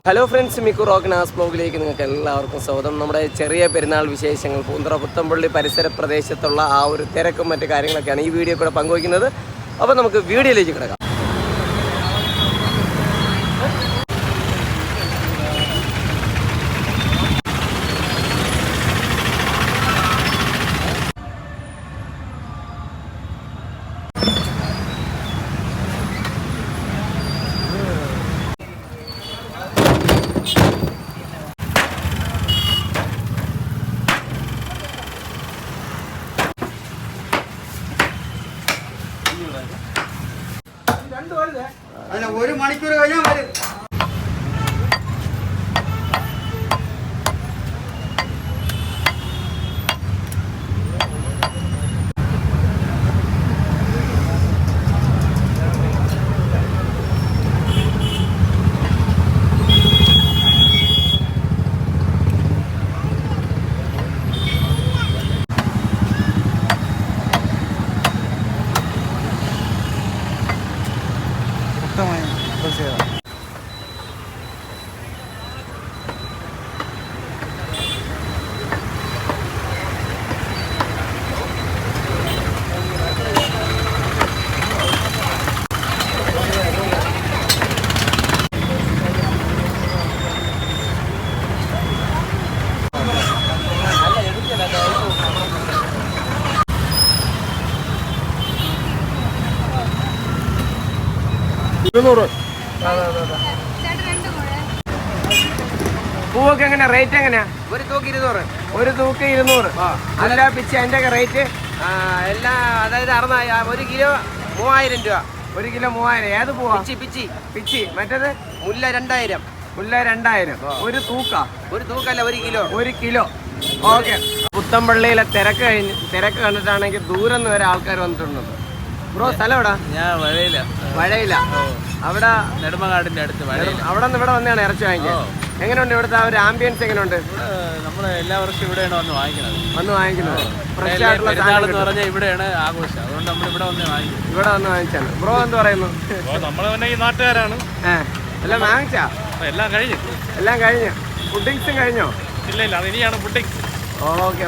Hello friends, Miku റോക്ക്നാസ് ബ്ലോഗിലേക്ക് നിങ്ങൾക്ക് എല്ലാവർക്കും സ്വാഗതം. നമ്മുടെ ചെറിയ പെരുന്നാൾ വിശേഷങ്ങൾ, പൂന്തറ പുത്തമ്പള്ളി പരിസര പ്രദേശത്തുള്ള ആ ഒരു തിരക്കും മറ്റു കാര്യങ്ങളൊക്കെയാണ് ഈ വീഡിയോ കൂടെ പങ്കുവയ്ക്കുന്നത്. അപ്പോൾ നമുക്ക് വീഡിയോയിലേക്ക് കിടക്കാം. ഒരു മണിക്കൂർ കഴിഞ്ഞാൽ വരും. പൂവൊക്കെ എങ്ങനെയാ, റേറ്റ് എങ്ങനെയാ? ഒരു തൂക്ക് 200. ഒരു തൂക്ക് 200. അല്ല പിച്ചി അതിന്റെ ഒക്കെ റേറ്റ് എല്ലാം അതായത് 1 കിലോ 3000 രൂപ. 1 കിലോ 3000. ഏത് പൂവാ? പിച്ചി പിച്ചി. മറ്റേത് മുല്ല 2000. മുല്ല 2000. ഒരു തൂക്കല്ല 1 കിലോ. 1 കിലോ. ഓക്കെ. പുത്തമ്പള്ളിയിലെ തിരക്ക് കണ്ടിട്ടാണെങ്കിൽ ദൂരം നിന്ന് വരെ ആൾക്കാർ വന്നിട്ടുണ്ട്. ബ്രോ, സ്ഥലം എവിടാ? ഞാൻ വഴയില. അവിടെ നെടുമങ്ങാടിന്റെ അടുത്ത് അവിടെ നിന്ന് ഇവിടെ വന്നെയാണ് ഇറച്ചി വാങ്ങിക്കാൻ. എങ്ങനെയുണ്ട് ഇവിടുത്തെ ആ ഒരു ആംബിയൻസ്? എങ്ങനെയുണ്ട്? നമ്മൾ എല്ലാ വർഷവും ഇവിടെയാണ് വന്ന് വാങ്ങിക്കുന്നത്. ഫ്രഷ് ആയിട്ടുള്ള എന്ന് പറഞ്ഞാൽ ഇവിടെയാണ് ആഘോഷം. അതുകൊണ്ട് നമ്മൾ ഇവിടെ വന്ന് വാങ്ങിച്ചാണ്. ബ്രോ എന്ത് പറയുന്നു? നമ്മൾ തന്നെ ഈ നാട്ടുകാരാണ്. എല്ലാം വാങ്ങിച്ചാ? എല്ലാം കഴിഞ്ഞു. ഫുഡിങ്സും കഴിഞ്ഞോ? ഇല്ല, അത് ഇനിയാണ് ഫുഡിങ്സ്. ഓക്കെ.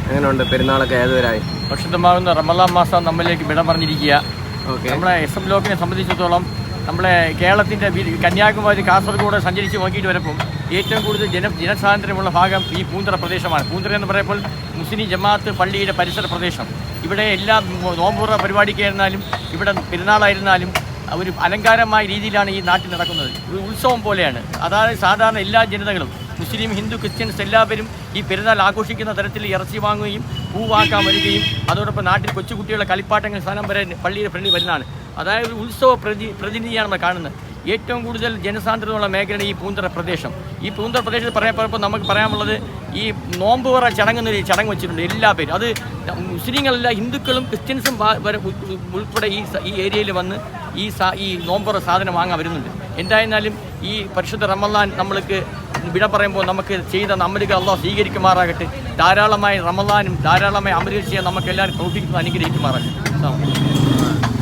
എങ്ങനെയുണ്ട് പെരുന്നാളൊക്കെ? ഏതുവരായി? വർഷത്തമാകുന്ന റമളാൻ മാസം നമ്മളിലേക്ക് വിട പറഞ്ഞിരിക്കുക. നമ്മളെ SM ബ്ലോക്കിനെ സംബന്ധിച്ചിടത്തോളം നമ്മളെ കേരളത്തിൻ്റെ കന്യാകുമാരി, കാസർഗോഡ് സഞ്ചരിച്ച് നോക്കിയിട്ട് വരുമ്പം ഏറ്റവും കൂടുതൽ ജനസാന്ദ്രമുള്ള ഭാഗം ഈ പൂന്തറ പ്രദേശമാണ്. പൂന്തറ എന്ന് പറയുമ്പോൾ മുസ്ലിം ജമാഅത്ത് പള്ളിയുടെ പരിസര പ്രദേശം. ഇവിടെ എല്ലാ നോമ്പുറ പരിപാടിക്കായിരുന്നാലും ഇവിടെ പെരുന്നാളായിരുന്നാലും ഒരു അലങ്കാരമായ രീതിയിലാണ് ഈ നാട്ടിൽ നടക്കുന്നത്. ഒരു ഉത്സവം പോലെയാണ്. അതായത് സാധാരണ എല്ലാ ജനതകളും, മുസ്ലിം, ഹിന്ദു, ക്രിസ്ത്യൻസ് എല്ലാവരും ഈ പെരുന്നാൾ ആഘോഷിക്കുന്ന തരത്തിൽ ഇറച്ചി വാങ്ങുകയും പൂവാക്കാൻ വരികയും അതോടൊപ്പം നാട്ടിൽ കൊച്ചുകുട്ടികളുടെ കളിപ്പാട്ടങ്ങൾ സ്ഥാനം വരെ പള്ളിയുടെ ഫ്രണ്ടിൽ വരുന്നതാണ്. അതായത് ഉത്സവ പ്രതിനിധിയാണ് നമ്മൾ കാണുന്നത്. ഏറ്റവും കൂടുതൽ ജനസാന്ദ്രതയുള്ള മേഖലയാണ് ഈ പൂന്തറ പ്രദേശം. ഈ പൂന്തറ പ്രദേശത്ത് പറയുമ്പോൾ നമുക്ക് പറയാനുള്ളത്, ഈ നോമ്പുറ ചടങ്ങെന്നൊരു ചടങ്ങ് വെച്ചിട്ടുണ്ട് എല്ലാ പേരും. അത് മുസ്ലിങ്ങളല്ല, ഹിന്ദുക്കളും ക്രിസ്ത്യൻസും ഉൾപ്പെടെ ഈ ഏരിയയിൽ വന്ന് ഈ നോമ്പുറ സാധനം വാങ്ങാൻ വരുന്നുണ്ട്. എന്തായിരുന്നാലും ഈ പരിശുദ്ധ റമളാൻ നമ്മൾക്ക് വിട പറയുമ്പോൾ നമുക്ക് ചെയ്ത അമലുകൾ അല്ലാഹു സ്വീകരിക്കുമാറാകട്ടെ. ധാരാളമായി റമളാനും ധാരാളമായി അമലുകൾ ചെയ്യാൻ നമുക്ക് എല്ലാവരും പ്രവർത്തിക്കുന്നത് അനുഗ്രഹിക്കുമാറാകട്ടെ.